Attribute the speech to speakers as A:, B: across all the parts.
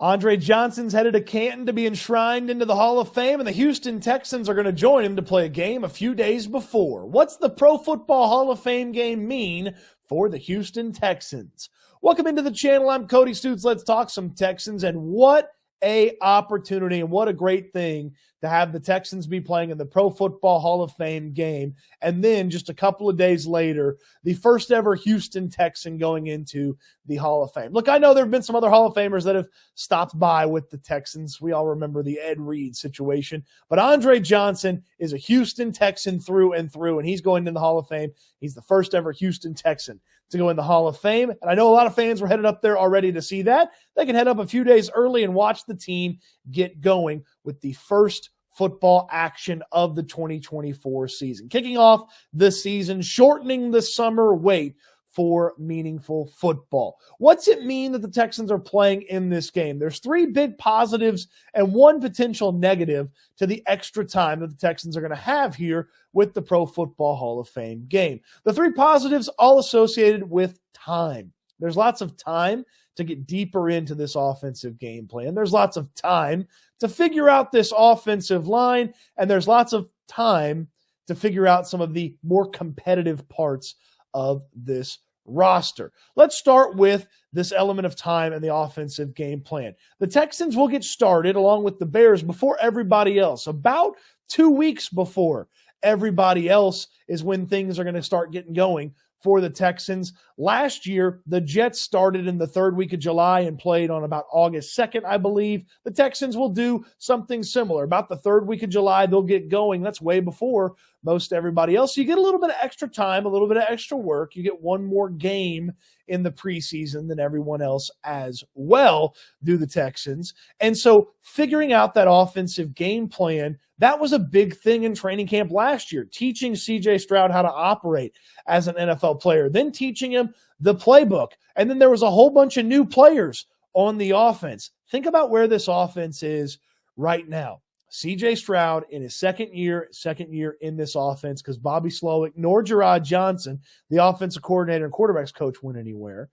A: Andre Johnson's headed to Canton to be enshrined into the Hall of Fame, and the Houston Texans are going to join him to play a game a few days before. What's the Pro Football Hall of Fame game mean for the Houston Texans? Welcome into the channel. I'm Cody Stoots. Let's talk some Texans, and what a opportunity and what a great thing to have the Texans be playing in the Pro Football Hall of Fame game. And then just a couple of days later, the first ever Houston Texan going into the Hall of Fame. Look, I know there have been some other Hall of Famers that have stopped by with the Texans. We all remember the Ed Reed situation. But Andre Johnson is a Houston Texan through and through, and he's going in the Hall of Fame. He's the first ever Houston Texan to go in the Hall of Fame. And I know a lot of fans were headed up there already to see that. They can head up a few days early and watch the team get going with the first football action of the 2024 season. Kicking off the season, shortening the summer wait for meaningful football. What's it mean that the Texans are playing in this game? There's three big positives and one potential negative to the extra time that the Texans are going to have here with the Pro Football Hall of Fame game. The three positives all associated with time. There's lots of time to get deeper into this offensive game plan. There's lots of time to figure out this offensive line, and there's lots of time to figure out some of the more competitive parts of this roster. Let's start with this element of time and the offensive game plan. The Texans will get started along with the Bears before everybody else. About 2 weeks before everybody else is when things are going to start getting going for the Texans. Last year, the Jets started in the third week of July and played on about August 2nd, I believe. The Texans will do something similar. About the third week of July, they'll get going. That's way before most everybody else. So you get a little bit of extra time, a little bit of extra work. You get one more game in the preseason than everyone else as well, do the Texans. And so figuring out that offensive game plan, that was a big thing in training camp last year, teaching C.J. Stroud how to operate as an NFL player, then teaching him the playbook. And then there was a whole bunch of new players on the offense. Think about where this offense is right now. C.J. Stroud in his second year in this offense, because Bobby Slowick nor Gerard Johnson, the offensive coordinator and quarterbacks coach, went anywhere.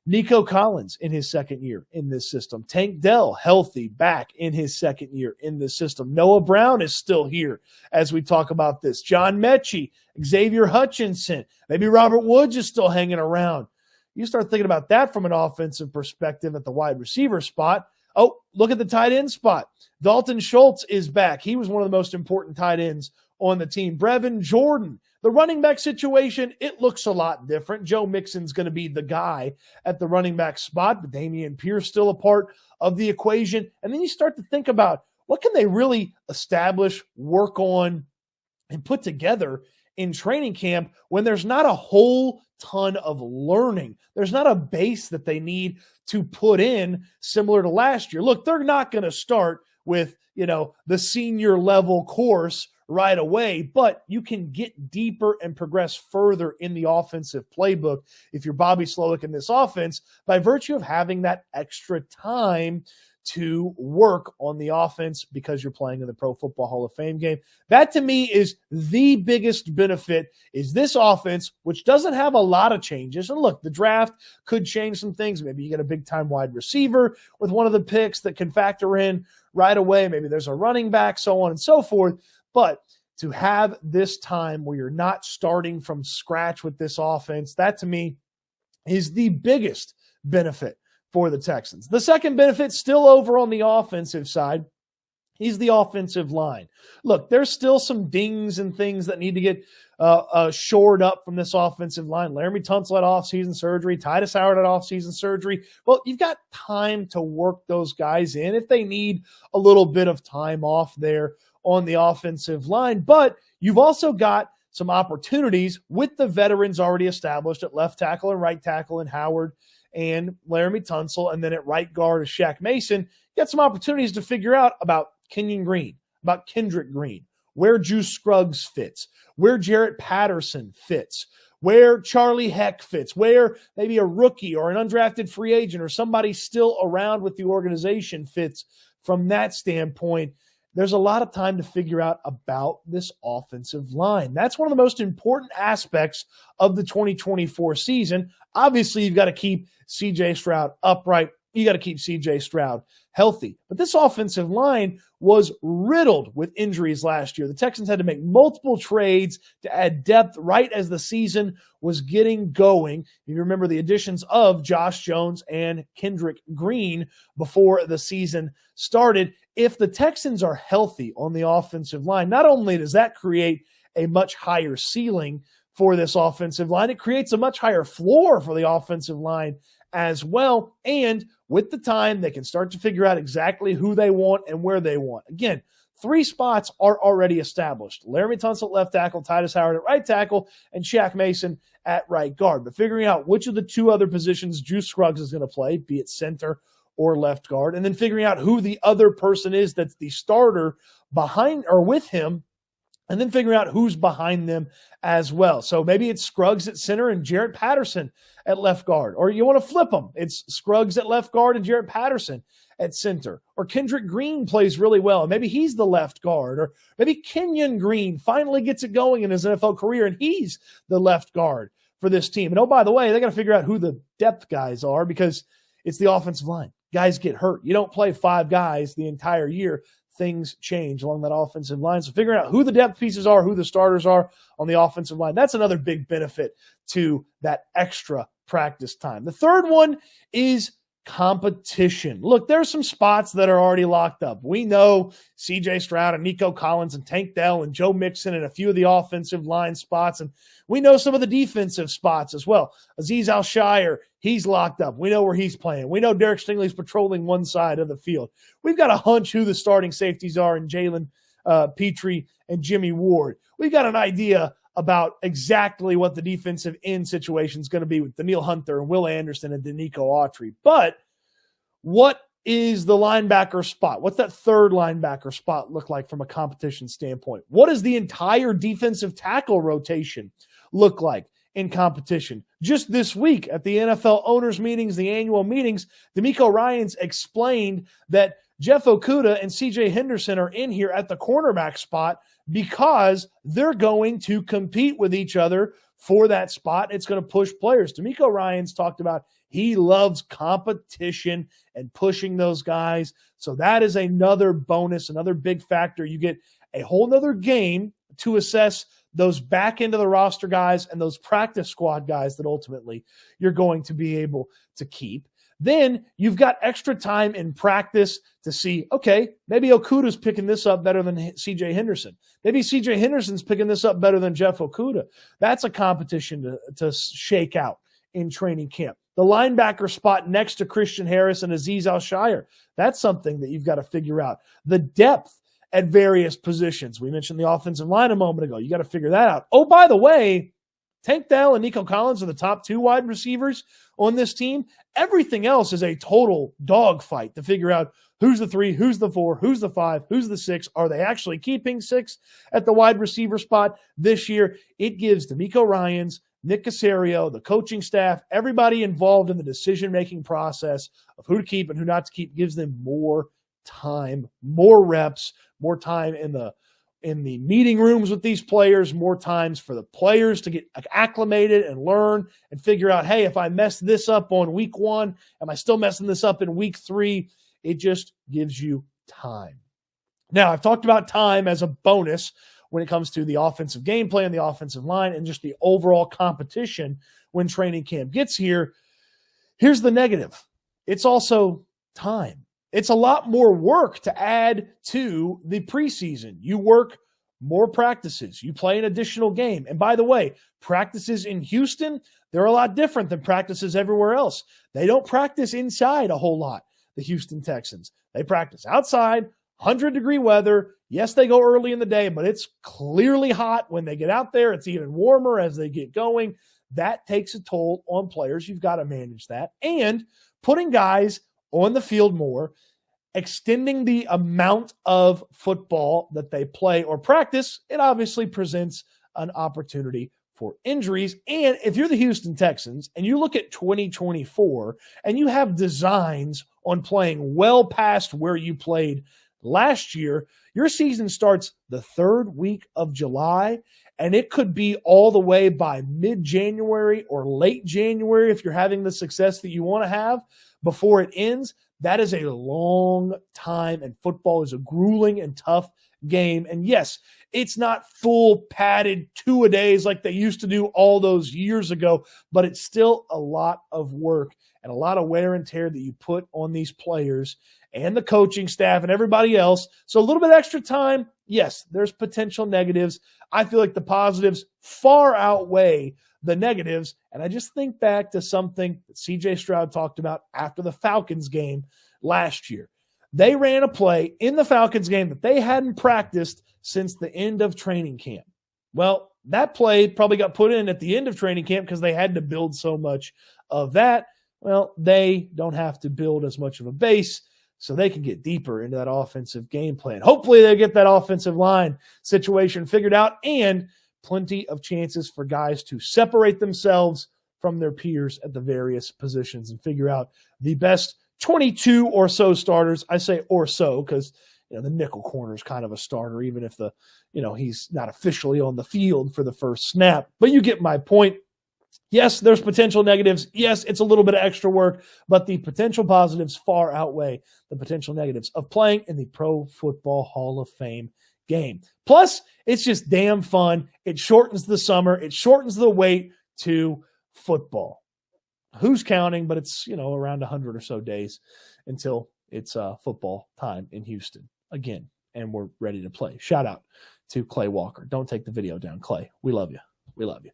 A: Nico Collins in his second year in this system. Tank Dell, healthy, back in his second year in this system. Noah Brown is still here as we talk about this. John Mechie, Xavier Hutchinson, maybe Robert Woods is still hanging around. You start thinking about that from an offensive perspective at the wide receiver spot. Oh, look at the tight end spot. Dalton Schultz is back. He was one of the most important tight ends on the team. Brevin Jordan. The running back situation, it looks a lot different. Joe Mixon's going to be the guy at the running back spot, but Dameon Pierce still a part of the equation. And then you start to think about what can they really establish, work on, and put together in training camp when there's not a whole ton of learning. There's not a base that they need to put in similar to last year. Look, they're not going to start with, the senior level course right away, but you can get deeper and progress further in the offensive playbook if you're Bobby Slowick in this offense by virtue of having that extra time to work on the offense because you're playing in the Pro Football Hall of Fame game. That to me is the biggest benefit, is this offense, which doesn't have a lot of changes. And look, the draft could change some things. Maybe you get a big-time wide receiver with one of the picks that can factor in right away. Maybe there's a running back, so on and so forth. But to have this time where you're not starting from scratch with this offense, that to me is the biggest benefit for the Texans. The second benefit, still over on the offensive side, is the offensive line. Look, there's still some dings and things that need to get shored up from this offensive line. Laramie Tunsil had offseason surgery. Titus Howard had offseason surgery. Well, you've got time to work those guys in if they need a little bit of time off there on the offensive line. But you've also got some opportunities with the veterans already established at left tackle and right tackle in Howard and Laramie Tunsil, and then at right guard is Shaq Mason. You got some opportunities to figure out about Kenyon Green, about Kendrick Green, where Juice Scruggs fits, where Jarrett Patterson fits, where Charlie Heck fits, where maybe a rookie or an undrafted free agent or somebody still around with the organization fits from that standpoint. There's a lot of time to figure out about this offensive line. That's one of the most important aspects of the 2024 season. Obviously, you've got to keep C.J. Stroud upright you got to keep C.J. Stroud healthy. But this offensive line was riddled with injuries last year. The Texans had to make multiple trades to add depth right as the season was getting going. You remember the additions of Josh Jones and Kendrick Green before the season started. If the Texans are healthy on the offensive line, not only does that create a much higher ceiling for this offensive line, it creates a much higher floor for the offensive line as well. And with the time, they can start to figure out exactly who they want and where they want. Again, 3 spots are already established. Laramie Tunsil at left tackle, Titus Howard at right tackle, and Shaq Mason at right guard. But figuring out which of the 2 other positions Juice Scruggs is going to play, be it center or left guard, and then figuring out who the other person is that's the starter behind or with him, and then figuring out who's behind them as well. So maybe it's Scruggs at center and Jarrett Patterson at left guard. Or you want to flip them. It's Scruggs at left guard and Jarrett Patterson at center. Or Kendrick Green plays really well, and maybe he's the left guard. Or maybe Kenyon Green finally gets it going in his NFL career, and he's the left guard for this team. And oh, by the way, they got to figure out who the depth guys are, because it's the offensive line. Guys get hurt. You don't play 5 guys the entire year. Things change along that offensive line. So figuring out who the depth pieces are, who the starters are on the offensive line, that's another big benefit to that extra practice time. The third one is competition. Look, there are some spots that are already locked up. We know C.J. Stroud and Nico Collins and Tank Dell and Joe Mixon and a few of the offensive line spots, and we know some of the defensive spots as well. Azeez Al-Shire, he's locked up. We know where he's playing. We know Derek Stingley's patrolling one side of the field. We've got a hunch who the starting safeties are in Jalen Petrie and Jimmy Ward. We've got an idea about exactly what the defensive end situation is going to be with Daniil Hunter and Will Anderson and Danico Autry. But what is the linebacker spot? What's that third linebacker spot look like from a competition standpoint? What does the entire defensive tackle rotation look like in competition? Just this week at the NFL owners meetings, the annual meetings, D'Amico Ryans explained that Jeff Okudah and C.J. Henderson are in here at the cornerback spot because they're going to compete with each other for that spot. It's going to push players. D'Amico Ryans talked about he loves competition and pushing those guys. So that is another bonus, another big factor. You get a whole nother game to assess those back end of the roster guys and those practice squad guys that ultimately you're going to be able to keep. Then you've got extra time in practice to see, okay, maybe Okudah's picking this up better than C.J. Henderson. Maybe C.J. Henderson's picking this up better than Jeff Okudah. That's a competition to shake out in training camp. The linebacker spot next to Christian Harris and Azeez Al-Shire, that's something that you've got to figure out. The depth at various positions. We mentioned the offensive line a moment ago. You got to figure that out. Oh, by the way, Tank Dell and Nico Collins are the top 2 wide receivers on this team. Everything else is a total dogfight to figure out who's the 3, who's the 4, who's the 5, who's the 6. Are they actually keeping 6 at the wide receiver spot this year? It gives D'Amico Ryans, Nick Caserio, the coaching staff, everybody involved in the decision-making process of who to keep and who not to keep, gives them more time, more reps, more time in the meeting rooms with these players, more times for the players to get acclimated and learn and figure out, hey, if I mess this up on week 1, am I still messing this up in week 3? It just gives you time. Now, I've talked about time as a bonus when it comes to the offensive gameplay and the offensive line and just the overall competition when training camp gets here. Here's the negative. It's also time. It's a lot more work to add to the preseason. You work more practices. You play an additional game. And by the way, practices in Houston, they're a lot different than practices everywhere else. They don't practice inside a whole lot, the Houston Texans. They practice outside, 100-degree weather. Yes, they go early in the day, but it's clearly hot when they get out there. It's even warmer as they get going. That takes a toll on players. You've got to manage that. And putting guys on the field more, extending the amount of football that they play or practice, it obviously presents an opportunity for injuries. And if you're the Houston Texans and you look at 2024 and you have designs on playing well past where you played last year, your season starts the 3rd week of July, and it could be all the way by mid-January or late January if you're having the success that you want to have before it ends. That is a long time, and football is a grueling and tough game. And yes, it's not full padded two-a-days like they used to do all those years ago, but it's still a lot of work and a lot of wear and tear that you put on these players and the coaching staff and everybody else. So a little bit extra time, yes, there's potential negatives. I feel like the positives far outweigh the negatives. And I just think back to something that CJ Stroud talked about after the Falcons game last year. They ran a play in the Falcons game that they hadn't practiced since the end of training camp. Well, that play probably got put in at the end of training camp because they had to build so much of that. Well, they don't have to build as much of a base, so they can get deeper into that offensive game plan. Hopefully they get that offensive line situation figured out, and plenty of chances for guys to separate themselves from their peers at the various positions and figure out the best 22 or so starters. I say or so because the nickel corner is kind of a starter, even if he's not officially on the field for the first snap. But you get my point. Yes, there's potential negatives. Yes, it's a little bit of extra work, but the potential positives far outweigh the potential negatives of playing in the Pro Football Hall of Fame game. Plus, it's just damn fun. It shortens the summer. It shortens the wait to football. Who's counting? But it's, around 100 or so days until it's football time in Houston again, and we're ready to play. Shout out to Clay Walker. Don't take the video down, Clay. We love you. We love you.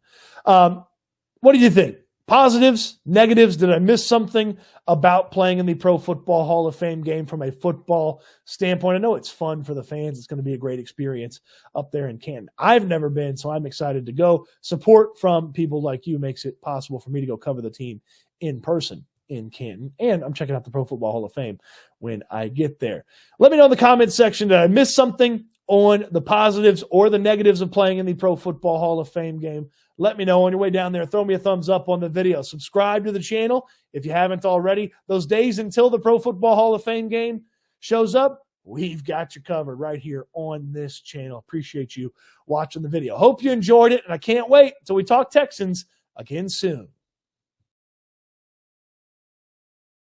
A: What do you think? Positives, negatives? Did I miss something about playing in the Pro Football Hall of Fame game from a football standpoint? I know it's fun for the fans. It's going to be a great experience up there in Canton. I've never been, so I'm excited to go. Support from people like you makes it possible for me to go cover the team in person in Canton. And I'm checking out the Pro Football Hall of Fame when I get there. Let me know in the comments section, did I miss something on the positives or the negatives of playing in the Pro Football Hall of Fame game? Let me know on your way down there. Throw me a thumbs up on the video. Subscribe to the channel if you haven't already. Those days until the Pro Football Hall of Fame game shows up, we've got you covered right here on this channel. Appreciate you watching the video. Hope you enjoyed it, and I can't wait until we talk Texans again soon.